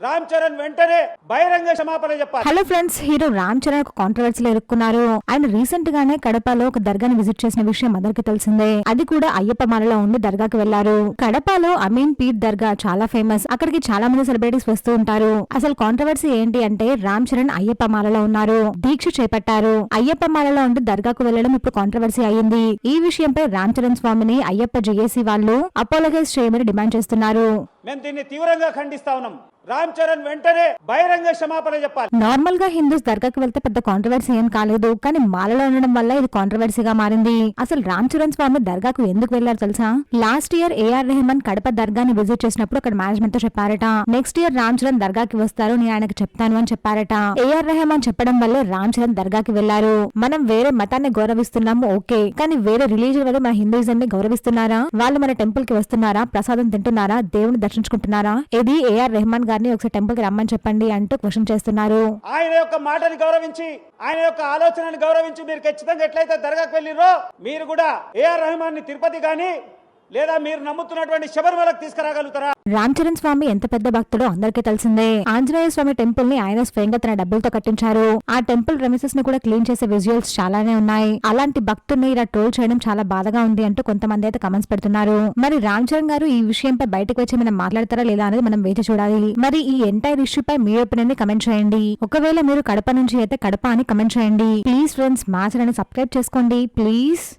రామ్ చరణ్ వెంటనే బహిరంగ క్షమాపణ చెప్పాలి. Hello friends, hero Ram Charan ఒక కాంట్రవర్సీలో ఇరుక్కున్నారు. ఆయన రీసెంట్ గానే కడపలో ఒక దర్గాని విజిట్ చేసిన విషయం అందరికీ తెలిసిందే. అది కూడా అయ్యప్ప మాలలో ఉండి దర్గాకి వెళ్లారు. కడపలో అమీన్ పీర్ దర్గా చాలా ఫేమస్. అక్కడికి చాలా మంది సెలబ్రిటీస్ వస్తూ ఉంటారు. అసలు కాంట్రవర్సీ ఏంటి అంటే రామ్ చరణ్ అయ్యప్ప మాలలో ఉన్నారు, దీక్ష చేపట్టారు. అయ్యప్ప మాలలో ఉండి దర్గాకు వెళ్లడం ఇప్పుడు కాంట్రవర్సీ అయ్యింది. ఈ విషయంపై రామ్ చరణ్ స్వామిని అయ్యప్ప జేఏసీ వాళ్ళు అపోలగైజ్ చేయమని డిమాండ్ చేస్తున్నారు. మేము దీన్ని తీవ్రంగా ఖండిస్తా ఉన్నాం. రామ్ చరణ్ వెంటనే బహిరంగ క్షమాపణ చెప్పాలి. నార్మల్ గా హిందూస్ దర్గాకి వెళ్తే పెద్ద కాంట్రవర్సీ ఏం కాలేదు, కానీ మాలలో ఉండడం వల్ల ఇది కాంట్రవర్సీగా మారింది. అసలు రామ్ చరణ్ స్వామి దర్గాకు ఎందుకు వెళ్లారు తెలుసా? Last year AR Rahman Kadapa దర్గాని విజిట్ చేసినప్పుడు అక్కడ మేనేజ్మెంట్ తో చెప్పారట, నెక్స్ట్ ఇయర్ రామ్ చరణ్ దర్గాకి వస్తారు, నేను ఆయనకు చెప్తాను అని చెప్పారట. ఏఆర్ రెహమాన్ చెప్పడం వల్లే రామ్ చరణ్ దర్గాకి వెళ్లారు. మనం వేరే మతాన్ని గౌరవిస్తున్నాము ఓకే, కానీ వేరే రిలీజియన్ వాళ్ళు మన హిందూయిజం ని గౌరవిస్తున్నారా? వాళ్ళు మన టెంపుల్ కి వస్తున్నారా? ప్రసాదం తింటున్నారా? దేవుని దర్శించుకుంటున్నారా? ఇది ఏఆర్ రెహమాన్ గారిని ఒకసారి టెంపుల్ కి రమ్మని చెప్పండి అంటూ క్వశ్చన్ చేస్తున్నారు. ఆయన యొక్క మాటని గౌరవించి, ఆయన యొక్క ఆలోచనని గౌరవించి మీరు ఖచ్చితంగా ఎట్లయితే దర్గాకు వెళ్ళిరో మీరు కూడా ఏఆర్ రెహమాన్ ని తిరుపతి గాని లేదా మీరు నమ్ముతున్నటువంటి శబరిమలకు తీసుకురాగలుగుతారా? రామ్ చరణ్ స్వామి ఎంత పెద్ద భక్తుడో అందరికీ తెలిసిందే. ఆంజనేయ స్వామి టెంపుల్ ని ఆయన స్వయంగా తన డబ్బులతో కట్టించారు. ఆ టెంపుల్ రెమిసెస్ ని కూడా క్లీన్ చేసే విజువల్స్ చాలానే ఉన్నాయి. అలాంటి భక్తుల్ని ఇలా ట్రోల్ చేయడం చాలా బాధగా ఉంది అంటూ కొంతమంది అయితే కమెంట్స్ పెడుతున్నారు. మరి రామ్ చరణ్ గారు ఈ విషయంపై బయటకు వచ్చి మనం మాట్లాడతారా లేదా అనేది మనం వేచి చూడాలి. మరి ఈ ఎంటైర్ ఇష్యూ పై మీ ఒపీనియన్ ని కమెంట్ చేయండి. ఒకవేళ మీరు కడప నుంచి అయితే కడప అని కమెంట్ చేయండి. ప్లీజ్ ఫ్రెండ్స్, మా ఛానల్ ని సబ్స్క్రైబ్ చేసుకోండి ప్లీజ్.